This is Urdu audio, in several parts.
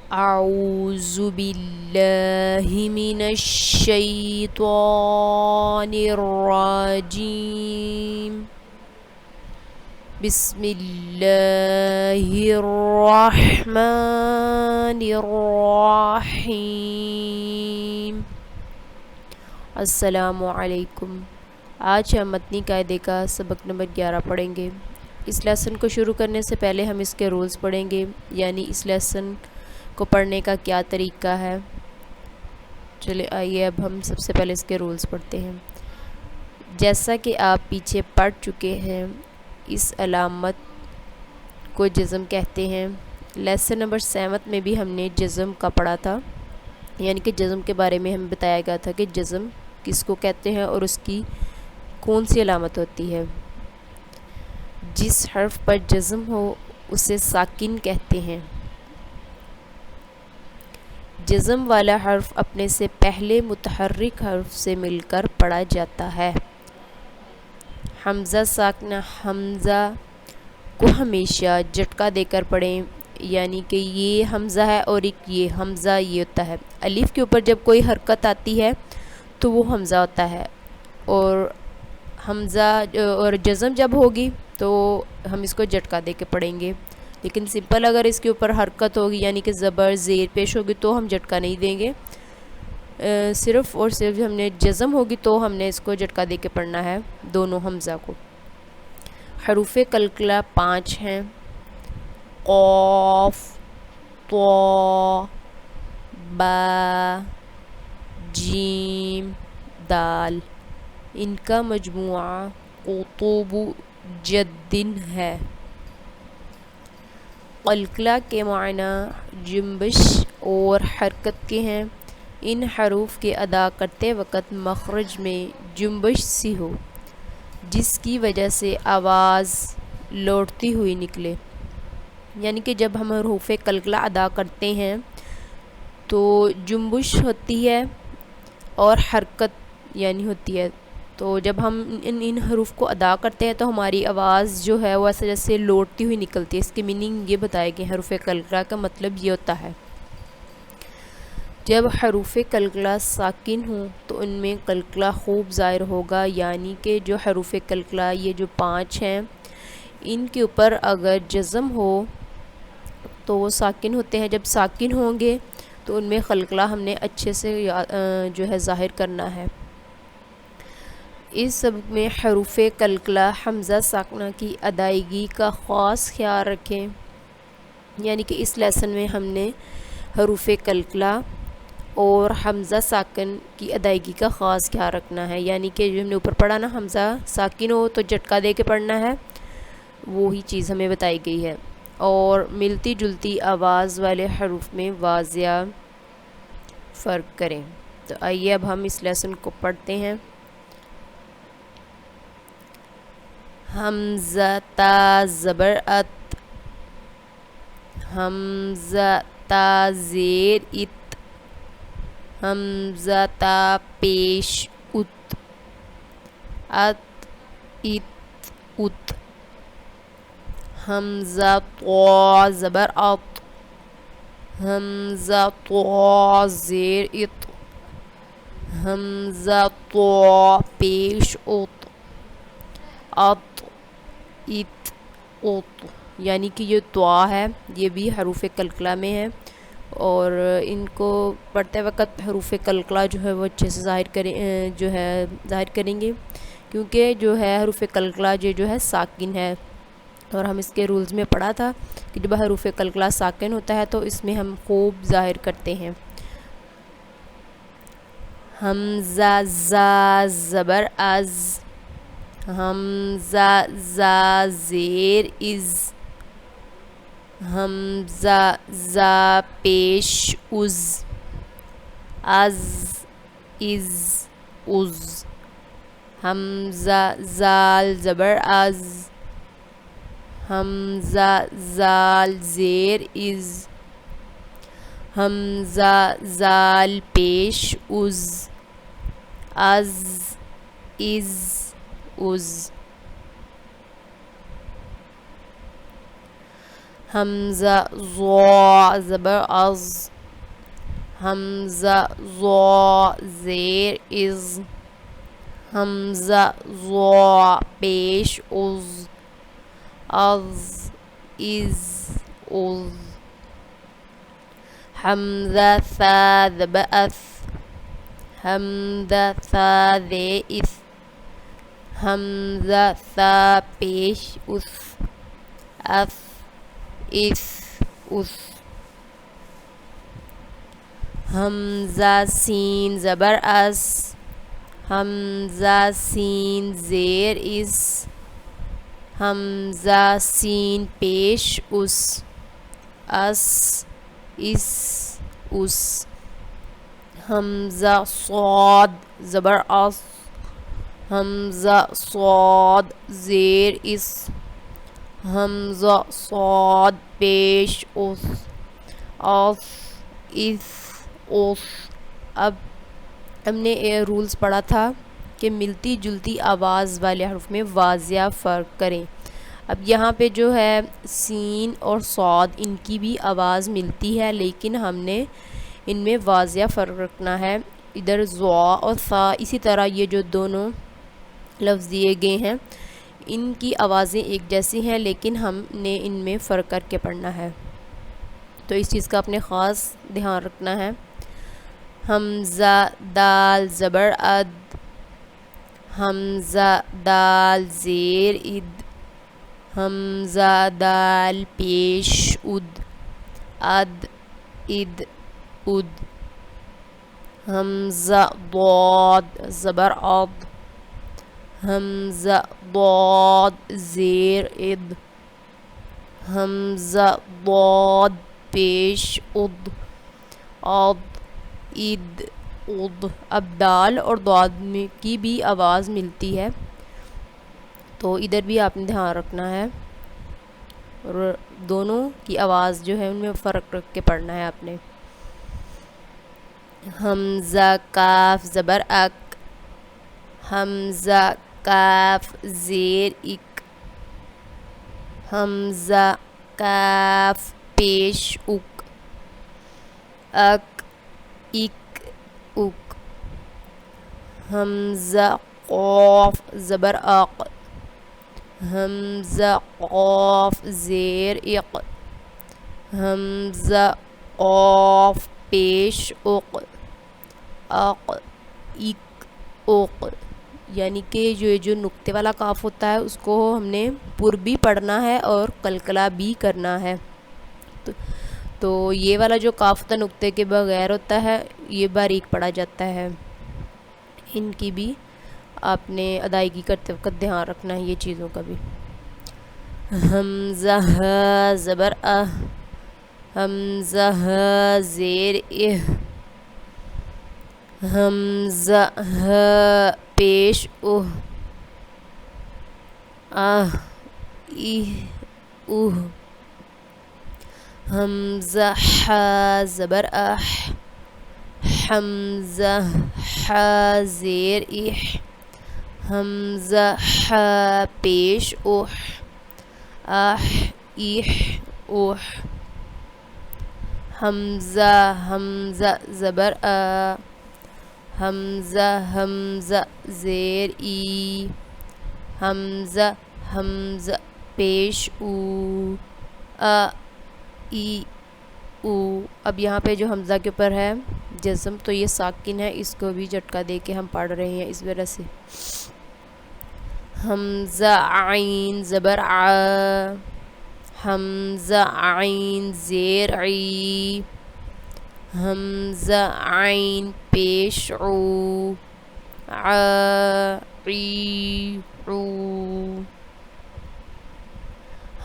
اعوذ باللہ من الشیطان الرجیم بسم اللہ الرحمن الرحیم۔ السلام علیکم۔ آج ہم متنی قاعدے کا سبق نمبر 11 پڑھیں گے۔ اس لیسن کو شروع کرنے سے پہلے ہم اس کے رولز پڑھیں گے، یعنی اس لیسن کو پڑھنے کا کیا طریقہ ہے۔ چلے آئیے اب ہم سب سے پہلے اس کے رولز پڑھتے ہیں۔ جیسا کہ آپ پیچھے پڑھ چکے ہیں، اس علامت کو جزم کہتے ہیں۔ لیسن نمبر 7 میں بھی ہم نے جزم کا پڑھا تھا، یعنی کہ جزم کے بارے میں ہمیں بتایا گیا تھا کہ جزم کس کو کہتے ہیں اور اس کی کون سی علامت ہوتی ہے۔ جس حرف پر جزم ہو اسے ساکن کہتے ہیں۔ جزم والا حرف اپنے سے پہلے متحرک حرف سے مل کر پڑھا جاتا ہے۔ حمزہ ساکنہ حمزہ کو ہمیشہ جھٹکا دے کر پڑھیں، یعنی کہ یہ حمزہ ہے اور ایک یہ حمزہ یہ ہوتا ہے۔ الف کے اوپر جب کوئی حرکت آتی ہے تو وہ حمزہ ہوتا ہے، اور حمزہ اور جزم جب ہوگی تو ہم اس کو جھٹکا دے کے پڑھیں گے، لیکن سمپل اگر اس کے اوپر حرکت ہوگی یعنی کہ زبر زیر پیش ہوگی تو ہم جھٹکا نہیں دیں گے۔ صرف اور صرف ہم نے جزم ہوگی تو ہم نے اس کو جھٹکا دے کے پڑھنا ہے، دونوں حمزہ کو۔ حروف قلقلہ 5 ہیں: قاف، طا، با، جیم، دال۔ ان کا مجموعہ قطب جد ہے۔ قلقلہ کے معنی جنبش اور حرکت کے ہیں۔ ان حروف کے ادا کرتے وقت مخرج میں جنبش سی ہو، جس کی وجہ سے آواز لوٹتی ہوئی نکلے، یعنی کہ جب ہم حروف قلقلہ ادا کرتے ہیں تو جنبش ہوتی ہے اور حرکت یعنی ہوتی ہے، تو جب ہم ان حروف کو ادا کرتے ہیں تو ہماری آواز جو ہے وہ ایسے جیسے لوٹتی ہوئی نکلتی ہے۔ اس کی میننگ یہ بتائے گی، حروف قلقلہ کا مطلب یہ ہوتا ہے جب حروف قلقلہ ساکن ہوں تو ان میں قلقلہ خوب ظاہر ہوگا، یعنی کہ جو حروف قلقلہ یہ جو 5 ہیں ان کے اوپر اگر جزم ہو تو وہ ساکن ہوتے ہیں۔ جب ساکن ہوں گے تو ان میں قلقلہ ہم نے اچھے سے جو ہے ظاہر کرنا ہے۔ اس سبق میں حروف قلقلہ حمزہ ساکنہ کی ادائیگی کا خاص خیال رکھیں، یعنی کہ اس لیسن میں ہم نے حروف قلقلہ اور حمزہ ساکن کی ادائیگی کا خاص خیال رکھنا ہے، یعنی کہ جو ہم نے اوپر پڑھا نا حمزہ ساکن ہو تو جھٹکا دے کے پڑھنا ہے، وہی چیز ہمیں بتائی گئی ہے، اور ملتی جلتی آواز والے حروف میں واضح فرق کریں۔ تو آئیے اب ہم اس لیسن کو پڑھتے ہیں۔ حمزہ تا زبر ات، حمزہ تا زیر ات، حمزہ تا پیش ات، ات ات ات، حمزہ طا زبر ات، حمزہ طا زیر ات، حمزہ طا پیش ات، ات ات ات، یعنی کہ یہ طا ہے یہ بھی حروف قلقلہ میں ہے، اور ان کو پڑھتے وقت حروف قلقلہ جو ہے وہ اچھے سے ظاہر کریں گے، کیونکہ جو ہے حروف قلقلہ یہ جو ہے ساکن ہے، اور ہم اس کے رولز میں پڑھا تھا کہ جب حروف قلقلہ ساکن ہوتا ہے تو اس میں ہم خوب ظاہر کرتے ہیں۔ حمزہ زا زبر از، حمزہ زا زیر از، حمزہ زا پیش از، از از از، حمزہ زال زبر از، حمزہ زال زیر از، حمزہ زال پیش از، از از از، حمزہ ضا زبر از، حمزہ ضا زیر از، حمزہ ضا پیش از، از از از، حمزہ ثا زبر اث، حمزہ ثا زیر اث، حمزہ ثا پیش اس، اف اس اس، حمزہ سین زبر اس، حمزہ سین زیر اس، حمزہ سین پیش اس، اس اس اس، حمزہ صاد زبر اس، حمزہ صاد زیر اس، حمزہ صاد پیش اس، اس اس اس۔ اب ہم نے رولز پڑھا تھا کہ ملتی جلتی آواز والے حرف میں واضح فرق کریں۔ اب یہاں پہ جو ہے سین اور صاد ان کی بھی آواز ملتی ہے، لیکن ہم نے ان میں واضح فرق رکھنا ہے۔ ادھر ضا اور ثا، اسی طرح یہ جو دونوں لفظ دیے گئے ہیں ان کی آوازیں ایک جیسی ہیں، لیکن ہم نے ان میں فرق کر کے پڑھنا ہے، تو اس چیز کا اپنے خاص دھیان رکھنا ہے۔ حمزہ دال زبر اد، حمزہ دال زیر اد، حمزہ دال پیش اد، اد اد اد، حمزہ ضاد زبر عض، حمزہ ضاد زیر اد، حمزہ ضاد پیش اد، عض اد اد۔ اب دال اور ضاد میں کی بھی آواز ملتی ہے، تو ادھر بھی آپ نے دھیان رکھنا ہے، اور دونوں کی آواز جو ہے ان میں فرق رکھ کے پڑھنا ہے آپ نے۔ حمزہ کاف زبر اک، حمزہ کاف زیر اک، حمزہ کاف پیش اک، اک اک اک، حمزہ قاف زبر اق، حمزہ قاف زیر اق، حمزہ قاف پیش اق، اق اک اق۔ یعنی کہ جو نقطے والا کاف ہوتا ہے اس کو ہم نے پر بھی پڑھنا ہے اور قلقلہ بھی کرنا ہے، تو یہ والا جو کاف ہوتا ہے نقطے کے بغیر ہوتا ہے، یہ باریک پڑھا جاتا ہے، ان کی بھی آپ نے ادائیگی کرتے وقت دھیان رکھنا ہے یہ چیزوں کا بھی۔ حمزہ ہ زبر اہ، حمزہ ہ زیر اہ، حمزہ ہ پیش اہ، آہ ایہ اوہ، حمزہ ح زبر اح، حمزہ ح زیر اح، حمزہ ح پیش اح، اح ایح اوح، حمزہ حمزہ زبر آ، حمزہ حمزہ زیر ای، حمزہ حمزہ پیش او، ای او۔ اب یہاں پہ جو حمزہ کے اوپر ہے جزم، تو یہ ساکن ہے، اس کو بھی جھٹکا دے کے ہم پڑھ رہے ہیں اس وجہ سے۔ حمزہ عین زبر ع، حمزہ عین زیر عی، حمزہ عین پیش عو، ع عی عو،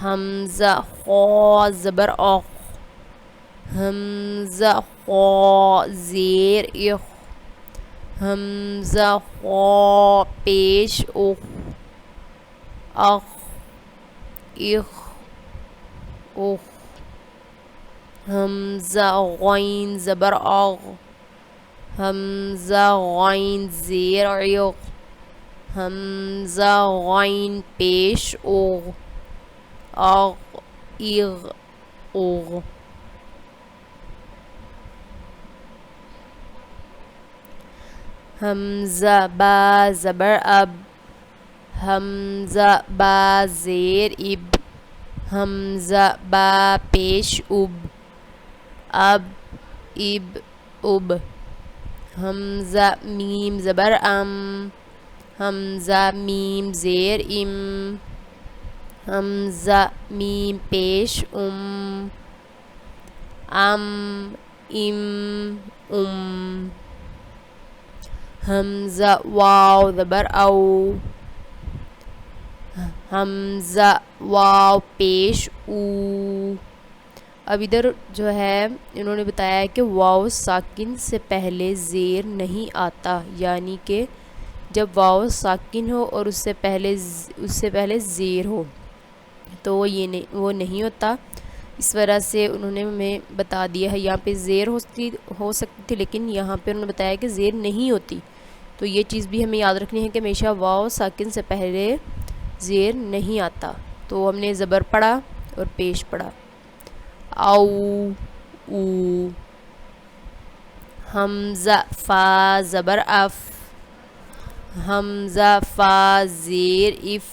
حمزہ خا زبر اخ، حمزہ خا زیر اخ، حمزہ خا پیش اخ، اخ اخ اخ، حمزہ غین زبر اغ، حمزہ غین زیر عق، حمزہ غین پیش اغ، اغ اغ اوغ. حمزہ با زبر اب. حمزہ با زیر اب. حمزہ با پیش اب. اب اب اب. حمزہ میم زبر ام. حمزہ میم زیر ام. حمزہ میم پیش ام. ام ام ام. حمزہ واو زبر او. حمزہ واو پیش او. اب ادھر جو ہے انہوں نے بتایا ہے کہ واو ساکن سے پہلے زیر نہیں آتا، یعنی کہ جب واو ساکن ہو اور اس سے پہلے زیر ہو تو وہ نہیں ہوتا. اس وجہ سے انہوں نے ہمیں بتا دیا ہے. یہاں پہ زیر ہو سکتی تھی لیکن یہاں پہ انہوں نے بتایا کہ زیر نہیں ہوتی. تو یہ چیز بھی ہمیں یاد رکھنی ہے کہ ہمیشہ واو ساکن سے پہلے زیر نہیں آتا. تو ہم نے زبر پڑھا اور پیش پڑھا. او او. حمزہ فا زبر اف. حمزہ فا زیر اف.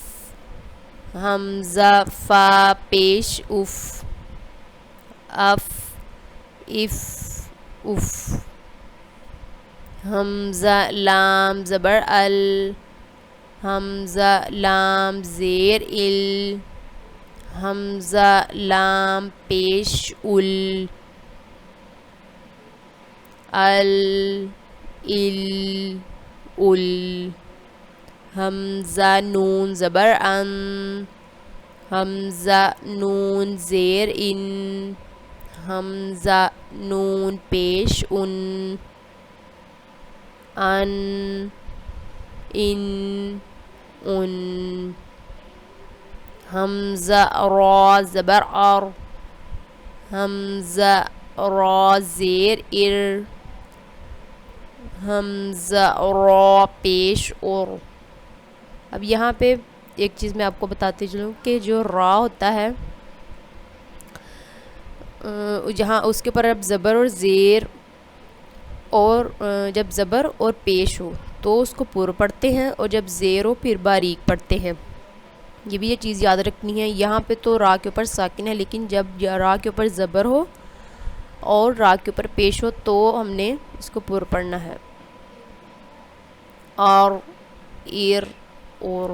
حمزہ فا پیش اف. اف اف اف. حمزہ لام زبر ال. حمزہ لام زیر ال. حمزہ لام پیش ال. ال ال ال. حمزہ نون زبر ان. حمزہ نون زیر ان. حمزہ نون پیش ان. ان ان ان. حمزہ را زبر ار. حمزہ را زیر ار. حمزہ را پیش ار. اب یہاں پہ ایک چیز میں آپ کو بتاتی چلوں کہ جو را ہوتا ہے جہاں اس کے اوپر اب زبر اور زیر اور جب زبر اور پیش ہو تو اس کو پر پڑھتے ہیں اور جب زیر ہو پھر باریک پڑھتے ہیں. یہ بھی یہ چیز یاد رکھنی ہے. یہاں پہ تو را کے اوپر ساکن ہے لیکن جب را کے اوپر زبر ہو اور را کے اوپر پیش ہو تو ہم نے اس کو پر پڑھنا ہے. اور ایر اور.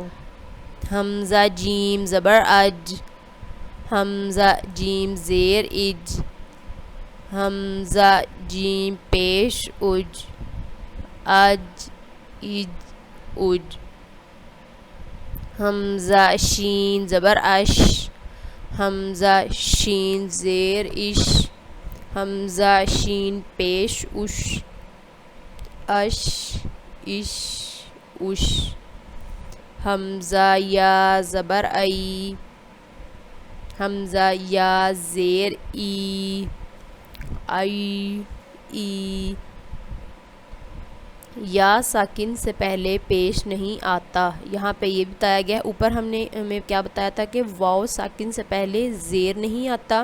حمزہ جیم زبر اج. حمزہ جیم زیر اج. حمزہ جیم پیش اج. اج اج اج. حمزہ شین زبر اش. حمزہ شین زیر اش. حمزہ شین پیش اش. اش اش اش. حمزہ یا زبر ای. حمزہ یا زیر ای. ای ای. یا ساکن سے پہلے پیش نہیں آتا. یہاں پہ یہ بتایا گیا ہے. اوپر ہمیں کیا بتایا تھا کہ واو ساکن سے پہلے زیر نہیں آتا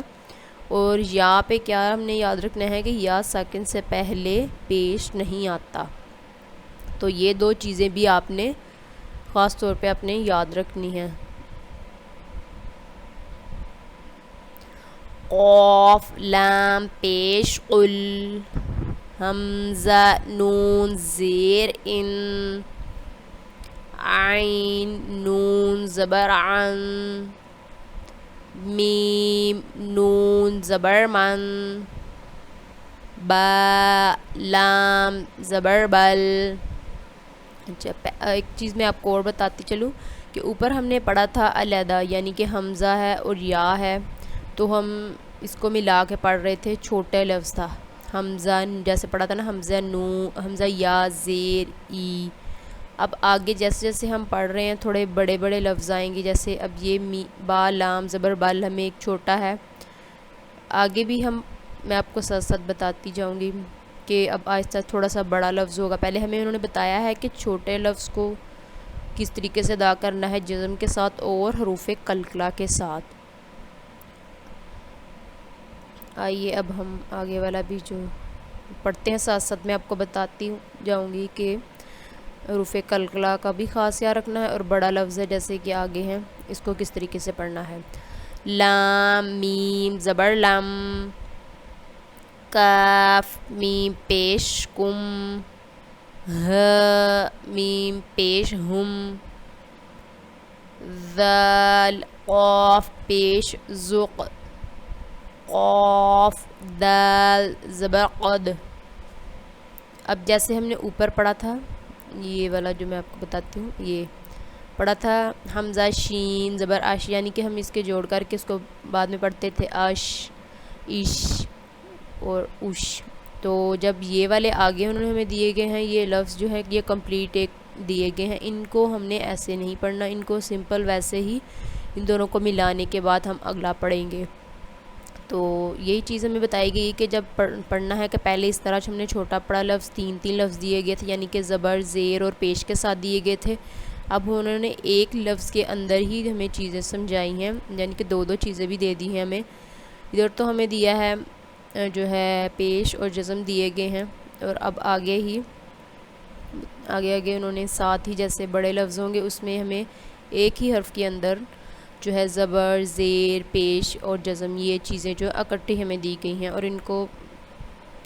اور یہاں پہ کیا ہم نے یاد رکھنا ہے کہ یا ساکن سے پہلے پیش نہیں آتا. تو یہ دو چیزیں بھی آپ نے خاص طور پہ اپنے یاد رکھنی ہیں. قاف لام پیش قل. حمزہ نون زیر ان. عین نون زبر عن. میم نون زبر من. با لام زبر بل. اچھا ایک چیز میں آپ کو اور بتاتی چلوں کہ اوپر ہم نے پڑھا تھا علیحدہ یعنی کہ حمزہ ہے اور یا ہے تو ہم اس کو ملا کے پڑھ رہے تھے. چھوٹے لفظ تھا حمزہ جیسے پڑھا تھا نا حمزہ نو حمزہ یا زیر ای. اب آگے جیسے جیسے ہم پڑھ رہے ہیں تھوڑے بڑے بڑے لفظ آئیں گے. جیسے اب یہ با لام زبر بل ہمیں ایک چھوٹا ہے. آگے بھی میں آپ کو ساتھ ساتھ بتاتی جاؤں گی کہ اب آہستہ تھوڑا سا بڑا لفظ ہوگا. پہلے ہمیں انہوں نے بتایا ہے کہ چھوٹے لفظ کو کس طریقے سے ادا کرنا ہے جزم کے ساتھ اور حروف قلقلہ کے ساتھ. آئیے اب ہم آگے والا بھی جو پڑھتے ہیں ساتھ ساتھ میں آپ کو بتاتی جاؤں گی کہ حروف قلقلہ کا بھی خاص خیال رکھنا ہے، اور بڑا لفظ ہے جیسے کہ آگے ہیں اس کو کس طریقے سے پڑھنا ہے۔ لام میم زبر لم، کاف میم پیش کم، ہ میم پیش ہم، ذال قاف پیش ذق، قاف دال زبر قد۔ اب جیسے ہم نے اوپر پڑھا تھا، یہ والا جو میں آپ کو بتاتی ہوں، یہ پڑھا تھا حمزہ شین زبر اش، یعنی کہ ہم اس کے جوڑ کر کے اس کو بعد میں پڑھتے تھے اش، اش اور اش۔ تو جب یہ والے آگے انہوں نے ہمیں دیے گئے ہیں یہ لفظ جو ہے یہ کمپلیٹ ایک دیے گئے ہیں، ان کو ہم نے ایسے نہیں پڑھنا، ان کو سمپل ویسے ہی ان دونوں کو ملانے کے بعد ہم اگلا پڑھیں گے۔ تو یہی چیز ہمیں بتائی گئی کہ جب پڑھنا ہے کہ پہلے اس طرح ہم نے چھوٹا پڑا لفظ تین لفظ دیے گئے تھے، یعنی کہ زبر زیر اور پیش کے ساتھ دیے گئے تھے، اب انہوں نے ایک لفظ کے اندر ہی ہمیں چیزیں سمجھائی ہیں، یعنی کہ دو چیزیں بھی دے دی ہیں ہمیں۔ ادھر تو ہمیں دیا ہے جو ہے پیش اور جزم دیے گئے ہیں، اور اب آگے انہوں نے ساتھ ہی جیسے بڑے لفظ ہوں گے اس میں ہمیں ایک ہی حرف کے اندر جو ہے زبر زیر پیش اور جزم یہ چیزیں جو اکٹھی ہمیں دی گئی ہیں، اور ان کو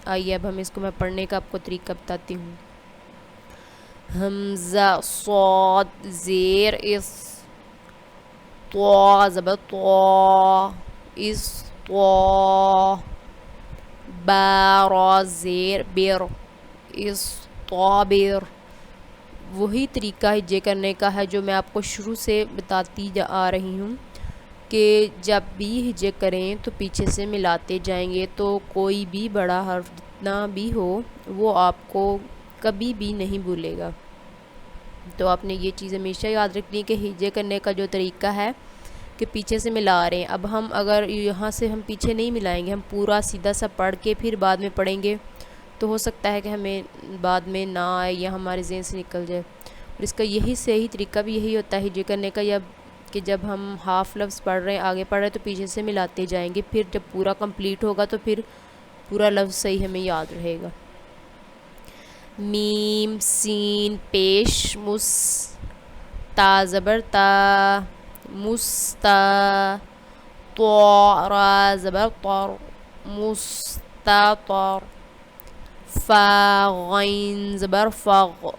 آئیے اب ہم اس کو میں پڑھنے کا آپ کو طریقہ بتاتی ہوں۔ حمزہ صاد زیر اس، طا زبر طا اس طا، با را زیر بر اس طابر۔ وہی طریقہ ہجے کرنے کا ہے جو میں آپ کو شروع سے بتاتی آ رہی ہوں کہ جب بھی ہجے کریں تو پیچھے سے ملاتے جائیں گے، تو کوئی بھی بڑا حرف جتنا بھی ہو وہ آپ کو کبھی بھی نہیں بھولے گا۔ تو آپ نے یہ چیز ہمیشہ یاد رکھنی کہ ہجے کرنے کا جو طریقہ ہے کہ پیچھے سے ملا رہے ہیں۔ اب ہم اگر یہاں سے ہم پیچھے نہیں ملائیں گے، ہم پورا سیدھا سا پڑھ کے پھر بعد میں پڑھیں گے تو ہو سکتا ہے کہ ہمیں بعد میں نہ آئے یا ہمارے ذہن سے نکل جائے، اور اس کا یہی صحیح طریقہ بھی یہی ہوتا ہے ہجے کرنے کا، کہ جب ہم ہاف لفظ پڑھ رہے ہیں آگے پڑھ رہے ہیں تو پیچھے سے ملاتے جائیں گے، پھر جب پورا کمپلیٹ ہوگا تو پھر پورا لفظ صحیح ہمیں یاد رہے گا۔ میم سین پیش مس، تا زبر تا مستا، طا را زبر طر مستطر، فا غین زبر فغ،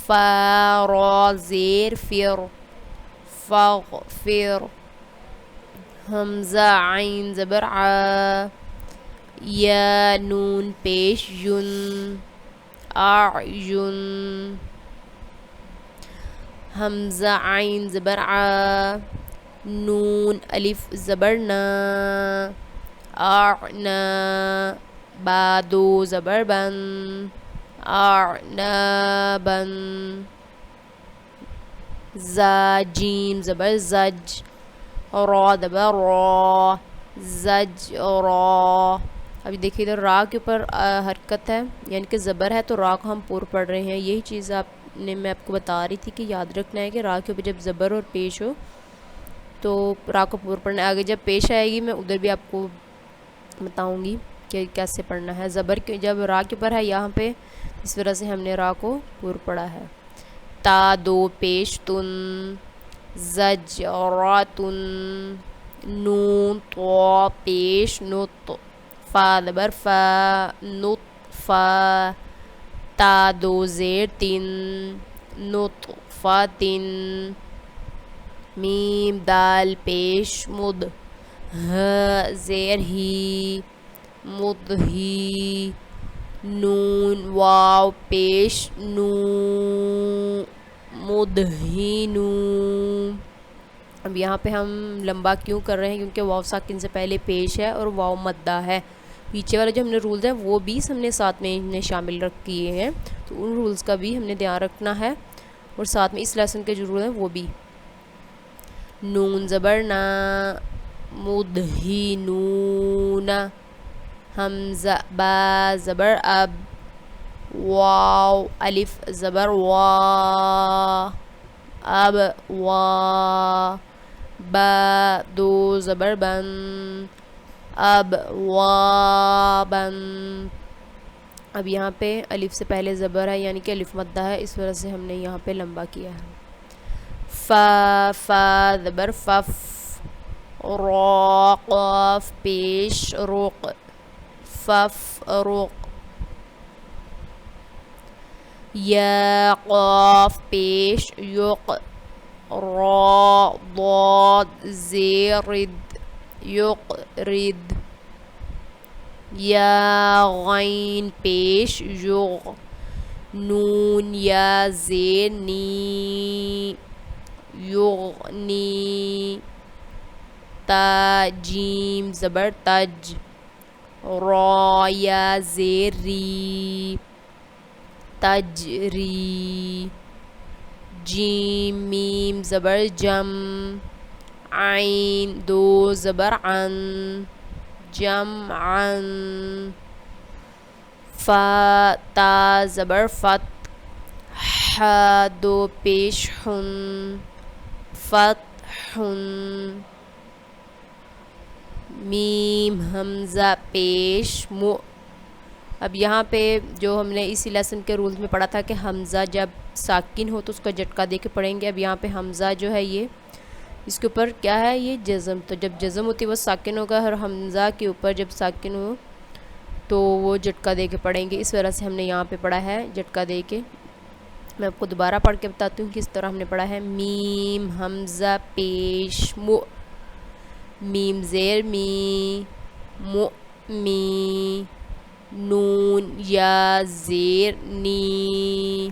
فا را زیر فر فغفر، حمزہ عین زبر ع، یا نون پیش یون اعین، حمزہ عین زبر ع، نون الف زبر نا، اعنا، با دو زبر بن، اعنابا، زا جیم زبر زج، را زبر را، زج را۔ ابھی دیکھیے ادھر را کے اوپر حرکت ہے، یعنی کہ زبر ہے تو را کو ہم پور پڑھ رہے ہیں، یہی چیز میں آپ کو بتا رہی تھی کہ یاد رکھنا ہے کہ را کے اوپر جب زبر اور پیش ہو تو را کو پور پڑھنا ہے۔ آگے جب پیش آئے گی میں ادھر بھی آپ کو بتاؤں گی کہ کیسے پڑھنا ہے۔ زبر کے جب را کے اوپر ہے یہاں پہ اس وجہ سے ہم نے را کو پور پڑھا ہے۔ تا دو پیش تن، زجراتن، نون طا پیش نط، فا زبر فا نطفا، تا دو زیر تن، نطفتن، میم دال پیش مد، ہ زیر ہی مدہی، نون واو پیش نو مدہینو۔ اب یہاں پہ ہم لمبا کیوں کر رہے ہیں؟ کیونکہ واو ساکن سے پہلے پیش ہے اور واو مدہ ہے، پیچھے والے جو ہم نے رولز ہیں وہ بھی ہم نے ساتھ میں انہیں شامل کیے ہیں، تو ان رولز کا بھی ہم نے دھیان رکھنا ہے، اور ساتھ میں اس لیسن کے جو رول ہیں وہ بھی۔ نون زبر نا، مدہینون، حمزہ با زبر اب، واو الف زبر وا، اب وا، با دو زبر بن، ابوابا. اب یہاں پہ الف سے پہلے زبر ہے یعنی کہ الف مدہ ہے، اس وجہ سے ہم نے یہاں پہ لمبا کیا ہے. فا زبر فف. را قاف پیش رق. فف رق. یا قاف پیش یق. را ضاد زیر رد یقرد. یا غین پیش یغ. نون یا زیر نی یغنی. تا جیم زبر تج. را یا زیر ری تجری. جیم میم زبر جم. عین دو زبر عن جمعا. فا تا زبر فت. ح دو پیش حن فتح. میم حمزہ پیش مو. اب یہاں پہ جو ہم نے اسی لیسن کے رولز میں پڑھا تھا کہ حمزہ جب ساکن ہو تو اس کا جھٹکا دے کے پڑھیں گے. اب یہاں پہ حمزہ جو ہے یہ اس کے اوپر کیا ہے یہ جزم، تو جب جزم ہوتی ہے وہ ساکن ہوگا، اور حمزہ کے اوپر جب ساکن ہو تو وہ جھٹکا دے کے پڑھیں گے. اس وجہ سے ہم نے یہاں پہ پڑھا ہے جھٹکا دے کے. میں آپ کو دوبارہ پڑھ کے بتاتی ہوں کس طرح ہم نے پڑھا ہے. میم حمزہ پیش مو. میم زیر می مو می. نون یا زیر نی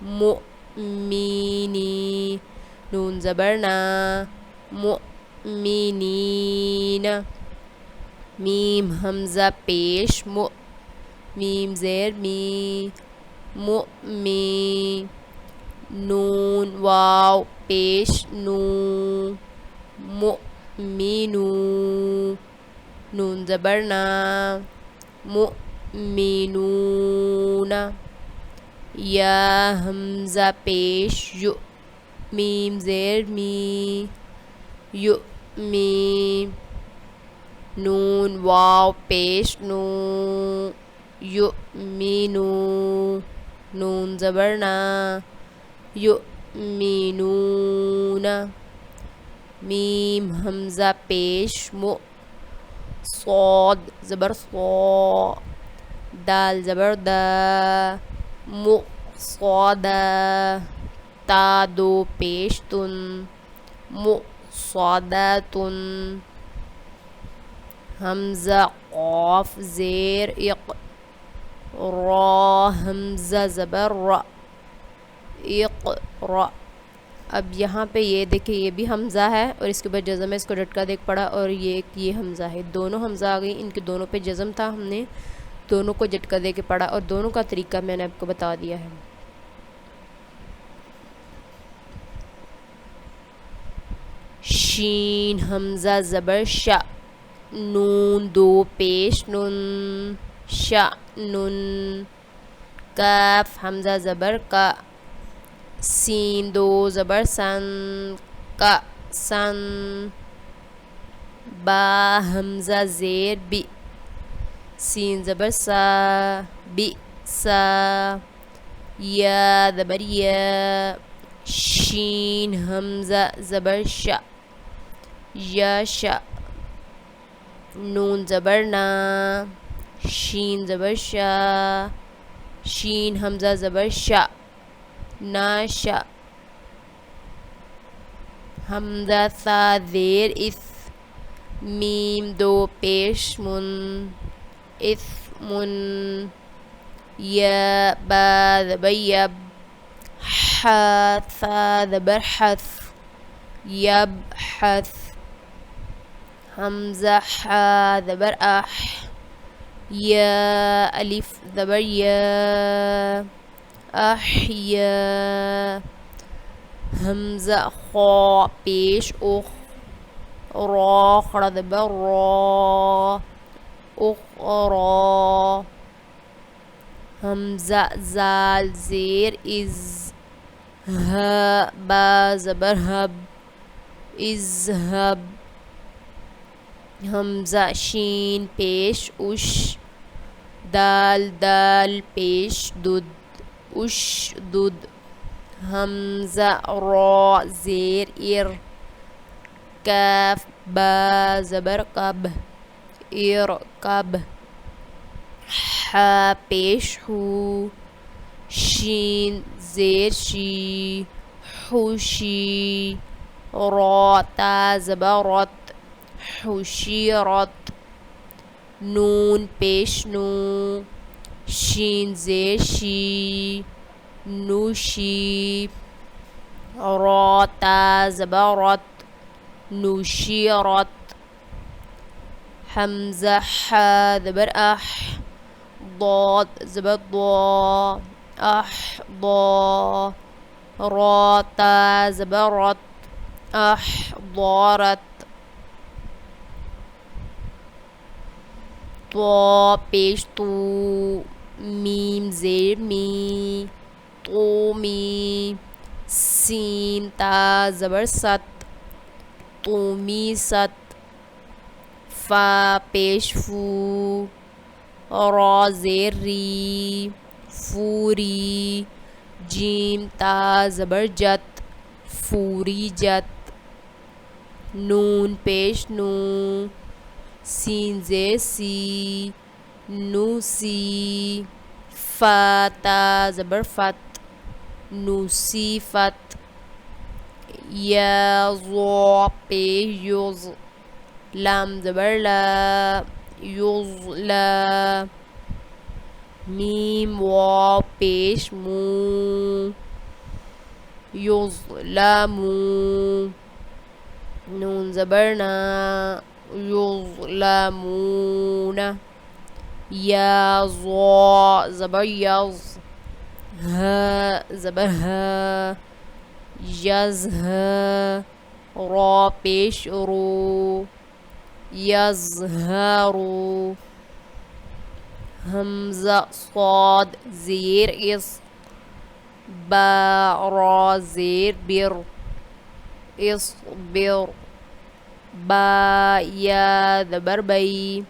مؤمنی. نون زبر نا مؤمنین. میم حمزہ پیش مو. میم زیر می مؤمی. نون واو پیش نو مؤمنو. نون زبر نا مؤمنون. یا حمزہ پیش یو. میم زیر می یؤمی. نون واو پیش نو یؤمنو. نون زبر نا یؤمنون. میم حمزہ پیش مو. صاد زبر صا. دال زبر دا مو صادا. تا دو پیش تن مو صاداتن. حمزہ قاف زیر اق. را حمزہ زبر را اقرا. اب یہاں پہ یہ دیکھیں یہ بھی حمزہ ہے اور اس کے بعد جزم ہے، اس کو جھٹکا دیکھ پڑا، اور یہ حمزہ ہے. دونوں حمزہ آ گئی، ان کے دونوں پہ جزم تھا، ہم نے دونوں کو جھٹکا دے کے پڑھا اور دونوں کا طریقہ میں نے آپ کو بتا دیا ہے. شین حمزہ زبر شا. نون دو پیش نن شا نن. کاف حمزہ زبر کا. سین دو زبر سن کا سن. با حمزہ زیر بی. سین زبر سا بی سا. یا زبر یا. شین حمزہ زبر شا یا شا. نون زبر نا. شین زبر شا. شین حمزہ زبر شا ناشا. حمزہ ثا زیر اس. میم دو پیش من اسمن. یا با زبر یب. ح ثا زبر حث یبحث. حمزہ ح زبر اح. یا الف زبر یا احیا. حمزہ خا پیش اخ. را خڑا زبر را اخرا. حمزہ زال زیر از. ها با زبر هب اذهب. حمزہ شین پیش اش، دال دال پیش دد، اش دد. حمزہ را زیر ار، کاف با زبر کب، ارکب. ح پیش ہو، شین زیر شی، حوشی. را تا زبر رت، حشیرت. نون پیش نو، شین زیر شی، نوشی. را تا زبر رت، نوشیرت. حمزہ ح زبر اح، ضاد زبر ضا، احضا. را تا زبر رت، احضارت. طا پیش تو، میم زیر می، طومی. سین تا زبر ست، طومی ست. فا پیش فو، را زیر ری، فوری. جیم تا زبر جت، فوری جت. نون پیش نو، سین زیر سی، نوسی. فا تا زبر فت، نوسی فت. یا ضا پیش یز، لام زبر لا، یضلا. میم واو پیش مو، یظلمو. نون زبر نا، یظلمون. یا ضا زبر یز، ها زبر ها، یزها. را پیش رو، یزهرو. حمزہ صاد زیر اس، با را زیر بر، اصبر. با یا زبر بی،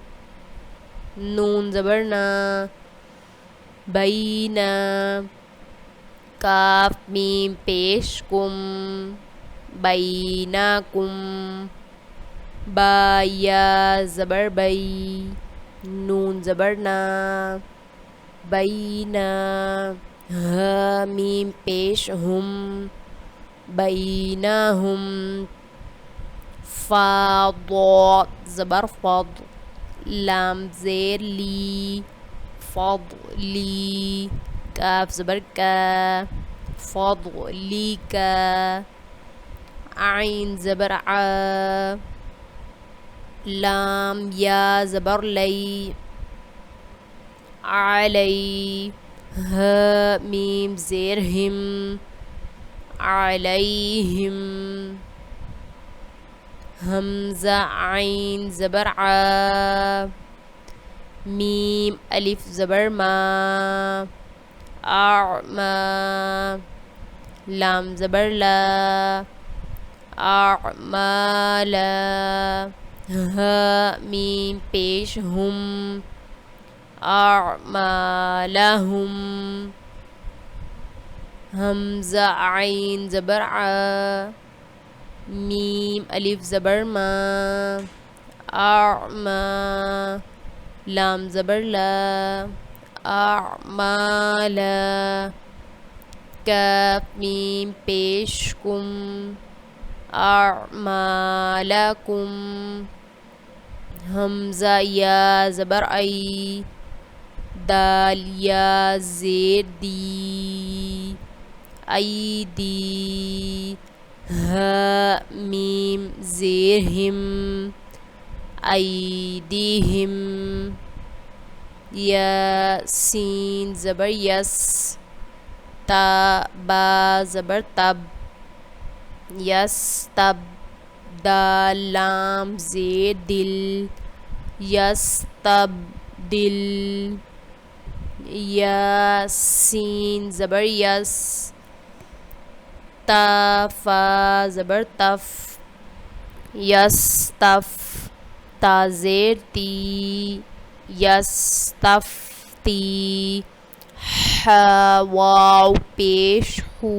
نون زبر نا، بینا. کاف میم پیش کم، بینکم. با یا زبر بی، نون زبر نا، بینا. ها میم پیش ہم، بینہم. فا ضاد زبر فض، لام زیر لی، فضلی. کاف زبر کا، فضلیک. عین زبر ع، لام یا زبر لی، علی. ها میم زیر ہم، علیہم. حمزہ عین زبر ع، میم الف زبر ما، اعما. لام زبر لا، اعمالا. ها میم پیش ہم، اعمالہم. حمزہ عین زبر ع، میم الف زبر ما، اعما. لام زبر لا، اعمالا. کاف میم پیش کم، اعمالکم. حمزہ یا زبر ای، دال یا زیر دی، ایدی. ها میم زیر ہم، ایدیہم. یا سین زبر یس، تا با زبر تب، یستب. دال لام زیر دل، یستبدل. یا سین زبر یس، تا فا زبر تف، یستف. تا زیر تی، یستفتی، ح واو پیش ہو،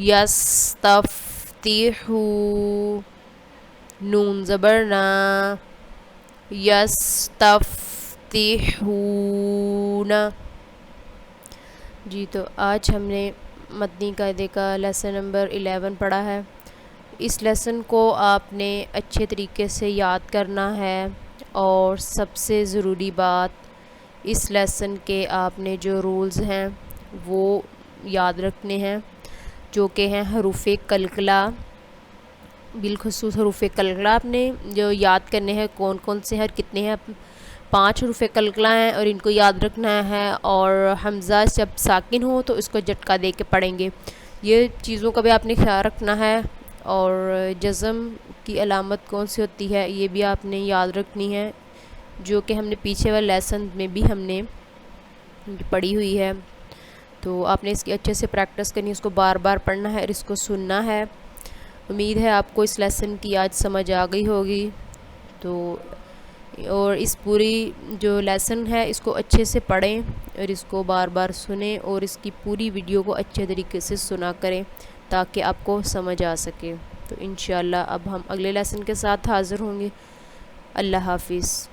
یستفتحو، نون زبر نا، یستفتحون۔ جی تو آج ہم نے متنی قاعدے کا لیسن نمبر 11 پڑھا ہے۔ اس لیسن کو آپ نے اچھے طریقے سے یاد کرنا ہے، اور سب سے ضروری بات اس لیسن کے آپ نے جو رولز ہیں وہ یاد رکھنے ہیں، جو کہ ہیں حروف قلقلہ، بالخصوص حروف قلقلہ آپ نے جو یاد کرنے ہیں کون کون سے ہیں، کتنے ہیں، 5 حروف قلقلہ ہیں اور ان کو یاد رکھنا ہے، اور حمزہ جب ساکن ہو تو اس کو جھٹکا دے کے پڑھیں گے، یہ چیزوں کا بھی آپ نے خیال رکھنا ہے۔ اور جزم کی علامت کون سی ہوتی ہے یہ بھی آپ نے یاد رکھنی ہے، جو کہ ہم نے پیچھے والے لیسن میں بھی ہم نے پڑھی ہوئی ہے، تو آپ نے اس کی اچھے سے پریکٹس کرنی ہے، اس کو بار بار پڑھنا ہے اور اس کو سننا ہے۔ امید ہے آپ کو اس لیسن کی آج سمجھ آ گئی ہوگی، تو اور اس پوری جو لیسن ہے اس کو اچھے سے پڑھیں اور اس کو بار بار سنیں، اور اس کی پوری ویڈیو کو اچھے طریقے سے سنا کریں تاکہ آپ کو سمجھ آ سکے۔ تو انشاءاللہ اب ہم اگلے لیسن کے ساتھ حاضر ہوں گے۔ اللہ حافظ۔